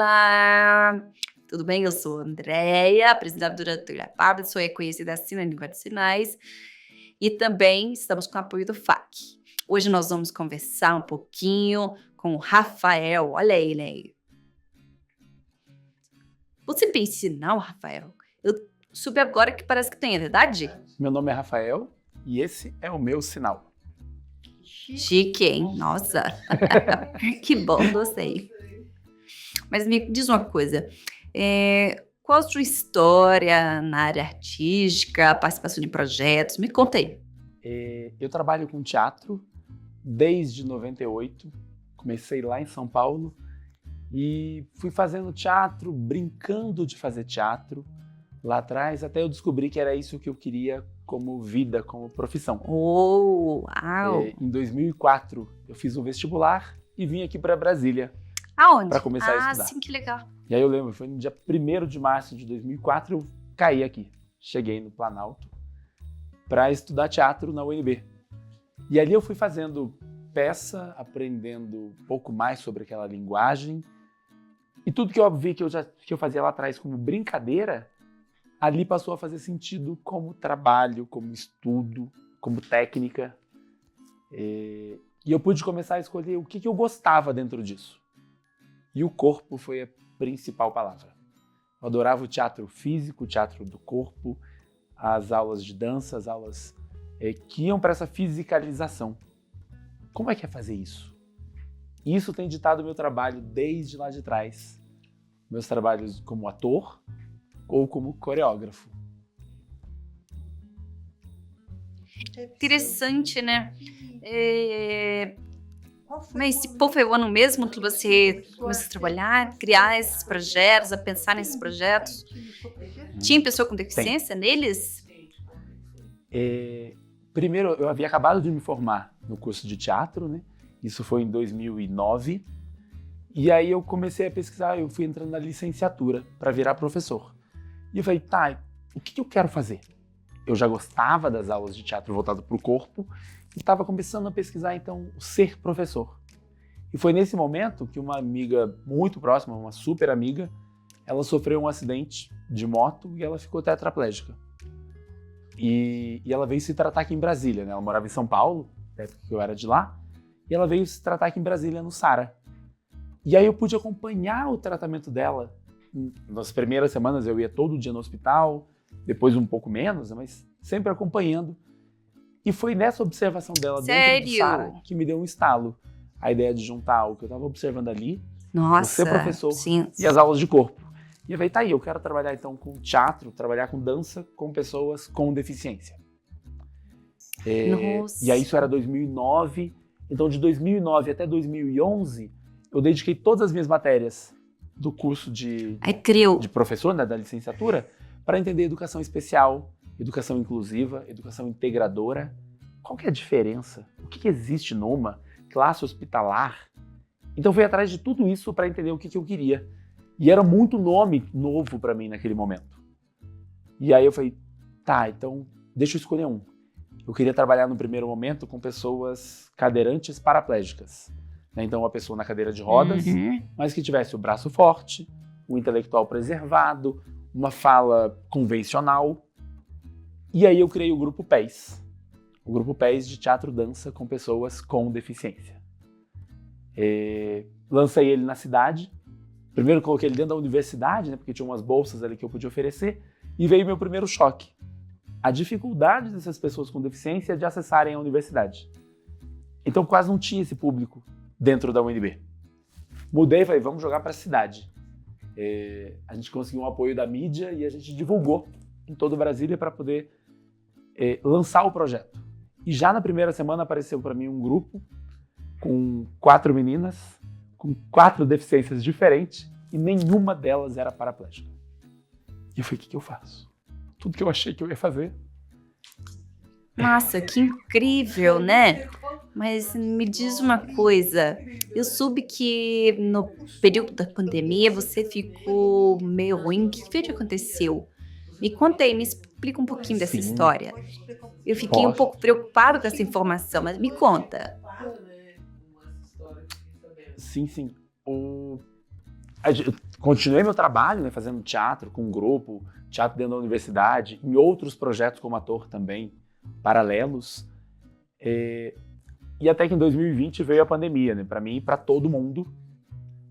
Olá! Tudo bem? Eu sou a Andréia, apresentadora do Trilha Pablo, sou reconhecida assim na língua de sinais e também estamos com o apoio do FAC. Hoje nós vamos conversar um pouquinho com o Rafael. Olha ele aí. Você pensa em sinal, Rafael? Eu soube agora que parece que tem, é verdade? Meu nome é Rafael e esse é o meu sinal. Chique, hein? Nossa! Que bom, gostei. Mas me diz uma coisa, qual a sua história na área artística, participação de projetos? Me conta aí. Eu trabalho com teatro desde 98, comecei lá em São Paulo e fui fazendo teatro, brincando de fazer teatro lá atrás, até eu descobri que era isso que eu queria como vida, como profissão. Oh, uau! Em 2004 eu fiz um vestibular e vim aqui para Brasília. Aonde? Para começar a estudar. Ah, sim, que legal. E aí eu lembro, foi no dia 1º de março de 2004, eu caí aqui. Cheguei no Planalto para estudar teatro na UNB. E ali eu fui fazendo peça, aprendendo um pouco mais sobre aquela linguagem. E tudo que eu vi que eu fazia lá atrás como brincadeira, ali passou a fazer sentido como trabalho, como estudo, como técnica. E eu pude começar a escolher o que eu gostava dentro disso. E o corpo foi a principal palavra. Eu adorava o teatro físico, o teatro do corpo, as aulas de dança, as aulas que iam para essa fisicalização. Como é que é fazer isso? Isso tem ditado o meu trabalho desde lá de trás. Meus trabalhos como ator ou como coreógrafo. Interessante, né? Mas esse foi o ano mesmo que você começou a trabalhar, criar esses projetos, a pensar nesses projetos? Tinha pessoa com deficiência neles? Primeiro, eu havia acabado de me formar no curso de teatro, né? Isso foi em 2009. E aí eu comecei a pesquisar, eu fui entrando na licenciatura para virar professor. E eu falei, tá, o que eu quero fazer? Eu já gostava das aulas de teatro voltado para o corpo e estava começando a pesquisar, então, o ser professor. E foi nesse momento que uma amiga muito próxima, uma super amiga, ela sofreu um acidente de moto e ela ficou tetraplégica. E ela veio se tratar aqui em Brasília, né? Ela morava em São Paulo, na época que eu era de lá, e ela veio se tratar aqui em Brasília, no Sara. E aí eu pude acompanhar o tratamento dela. Nas primeiras semanas eu ia todo dia no hospital, depois um pouco menos, mas sempre acompanhando. E foi nessa observação dela dentro do Sara que me deu um estalo. A ideia de juntar o que eu estava observando ali, ser professor e as aulas de corpo. E eu falei, tá aí, eu quero trabalhar então com teatro, trabalhar com dança com pessoas com deficiência. E aí isso era 2009, então de 2009 até 2011, eu dediquei todas as minhas matérias do curso de professor, né, da licenciatura, para entender educação especial, educação inclusiva, educação integradora. Qual que é a diferença? O que existe numa classe hospitalar? Então fui atrás de tudo isso para entender o que eu queria. E era muito nome novo para mim naquele momento. E aí eu falei, tá, então deixa eu escolher um. Eu queria trabalhar no primeiro momento com pessoas cadeirantes paraplégicas. Então uma pessoa na cadeira de rodas, mas que tivesse o braço forte, o intelectual preservado, uma fala convencional. E aí eu criei o Grupo PES. O Grupo PES de teatro-dança com pessoas com deficiência. Lancei ele na cidade. Primeiro coloquei ele dentro da universidade, né, porque tinha umas bolsas ali que eu podia oferecer. E veio meu primeiro choque. A dificuldade dessas pessoas com deficiência de acessarem a universidade. Então quase não tinha esse público dentro da UNB. Mudei e falei, vamos jogar para a cidade. A gente conseguiu um apoio da mídia e a gente divulgou em todo o Brasília para poder lançar o projeto. E já na primeira semana apareceu para mim um grupo com 4 meninas, com 4 deficiências diferentes e nenhuma delas era paraplégica. E eu falei, o que eu faço? Tudo que eu achei que eu ia fazer. Nossa, que incrível, né? Mas me diz uma coisa, eu soube que no período da pandemia você ficou meio ruim, o que foi que aconteceu? Me conta aí, me explica um pouquinho dessa história. Eu fiquei um pouco preocupado com essa informação, mas me conta. Sim. Continuei meu trabalho, né, fazendo teatro com um grupo, teatro dentro da universidade, em outros projetos como ator também, paralelos. E até que em 2020 veio a pandemia, né, para mim e para todo mundo.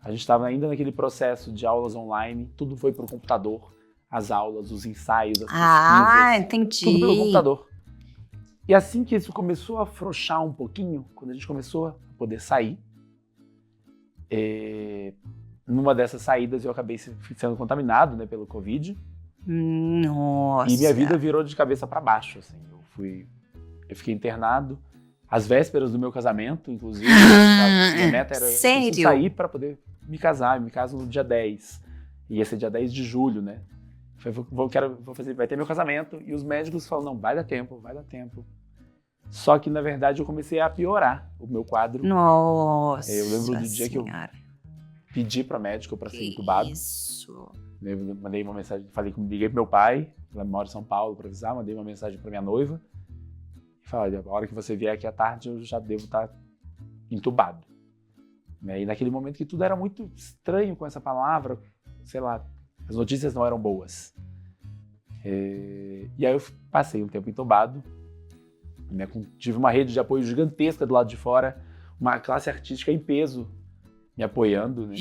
A gente estava ainda naquele processo de aulas online, tudo foi para o computador, as aulas, os ensaios, as pesquisas, entendi. tudo pelo computador. E assim que isso começou a afrouxar um pouquinho, quando a gente começou a poder sair, numa dessas saídas eu acabei sendo contaminado, né, pelo Covid. Nossa. E minha vida virou de cabeça para baixo, assim. Eu fiquei internado às vésperas do meu casamento, inclusive. Minha meta era Sério? sair para poder me casar. Eu me caso no dia 10. Ia ser dia 10 de julho, né? Vai ter meu casamento. E os médicos falam, não, vai dar tempo. Só que, na verdade, eu comecei a piorar o meu quadro. Nossa. Eu lembro do dia que eu pedi para médico para ser entubado. Isso. Eu mandei uma mensagem, liguei pro meu pai, ela mora em São Paulo, para avisar, mandei uma mensagem para minha noiva e falei, a hora que você vier aqui à tarde eu já devo estar entubado. E naquele momento que tudo era muito estranho com essa palavra, sei lá, as notícias não eram boas. E aí eu passei um tempo entubado, né, tive uma rede de apoio gigantesca do lado de fora, uma classe artística em peso me apoiando, né?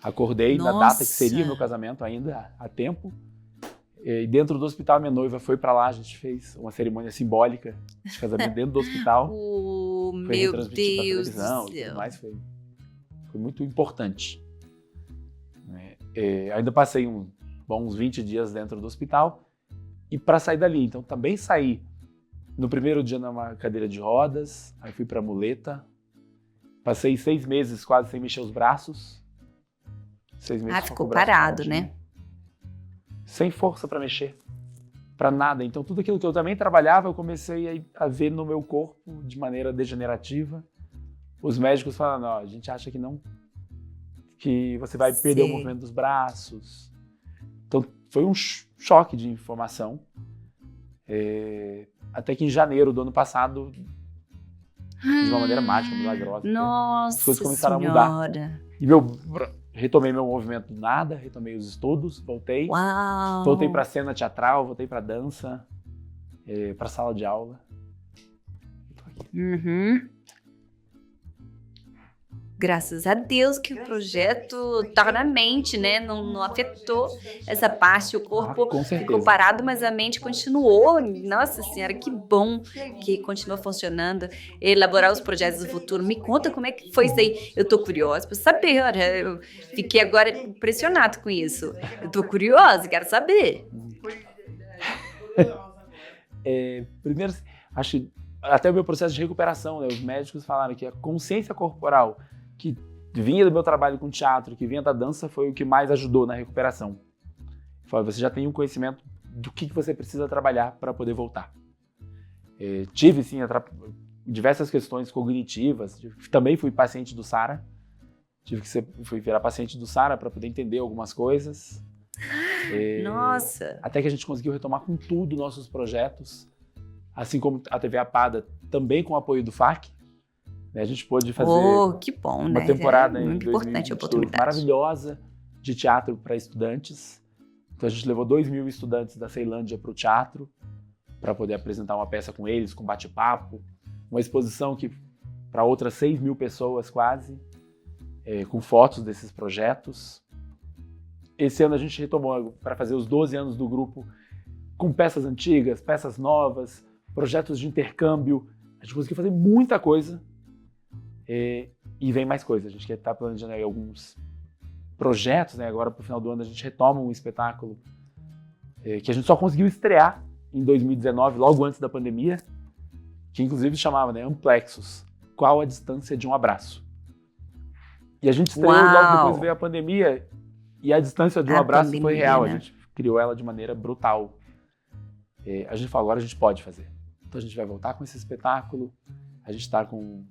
Acordei na data que seria meu casamento ainda, há tempo. E dentro do hospital, minha noiva foi pra lá, a gente fez uma cerimônia simbólica de casamento dentro do hospital. Foi meu Deus pra televisão e tudo mais, foi muito importante. Ainda passei uns bons 20 dias dentro do hospital e para sair dali, então também saí no primeiro dia numa cadeira de rodas, aí fui pra muleta, passei 6 meses quase sem mexer os braços. 6 meses ficou parado, né? Sem força para mexer, para nada. Então tudo aquilo que eu também trabalhava, eu comecei a ver no meu corpo de maneira degenerativa. Os médicos falando, a gente acha que não, que você vai perder o movimento dos braços. Então foi um choque de informação. Até que em janeiro do ano passado, de uma maneira mágica, milagrosa, as coisas começaram a mudar. E retomei meu movimento do nada, retomei os estudos, voltei. Uau. Voltei para a cena teatral, voltei para dança, para a sala de aula. Graças a Deus que o projeto tá na mente, né? Não afetou essa parte, o corpo ficou parado, mas a mente continuou. Nossa Senhora, que bom que continua funcionando. Elaborar os projetos do futuro. Me conta como é que foi isso aí. Eu tô curiosa para saber, olha, eu fiquei agora impressionado com isso. Eu tô curiosa, quero saber. Primeiro, acho que até o meu processo de recuperação, né? Os médicos falaram que a consciência corporal que vinha do meu trabalho com teatro, que vinha da dança, foi o que mais ajudou na recuperação. Você já tem um conhecimento do que você precisa trabalhar para poder voltar. Tive, sim, diversas questões cognitivas. Também fui paciente do Sara. Fui virar paciente do Sara para poder entender algumas coisas. Nossa! Até que a gente conseguiu retomar com tudo nossos projetos. Assim como a TV Apada, também com o apoio do FAC. A gente pôde fazer que bom, uma temporada em muito importante a 2022 oportunidade. maravilhosa de teatro para estudantes. Então a gente levou 2.000 estudantes da Ceilândia para o teatro para poder apresentar uma peça com eles, com bate-papo. Uma exposição que para outras 6.000 pessoas quase, com fotos desses projetos. Esse ano a gente retomou para fazer os 12 anos do grupo com peças antigas, peças novas, projetos de intercâmbio. A gente conseguiu fazer muita coisa. E vem mais coisa. A gente quer estar planejando aí alguns projetos, né? Agora, para o final do ano, a gente retoma um espetáculo que a gente só conseguiu estrear em 2019, logo antes da pandemia, que inclusive chamava, né, Amplexus. Qual a distância de um abraço? E a gente estreou, logo depois veio a pandemia, e a distância de um abraço foi real. Né? A gente criou ela de maneira brutal. A gente falou, agora a gente pode fazer. Então a gente vai voltar com esse espetáculo. A gente está com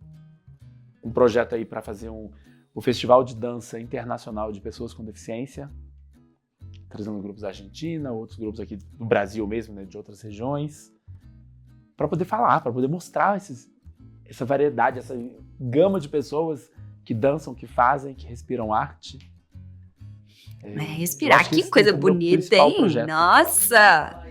um projeto aí para fazer o Festival de Dança Internacional de Pessoas com Deficiência, trazendo grupos da Argentina, outros grupos aqui do Brasil mesmo, né, de outras regiões, para poder falar, para poder mostrar essa variedade, essa gama de pessoas que dançam, que fazem, que respiram arte. É, Eu respirar, acho que que esse tem coisa como meu bonita, principal hein? projeto. Nossa!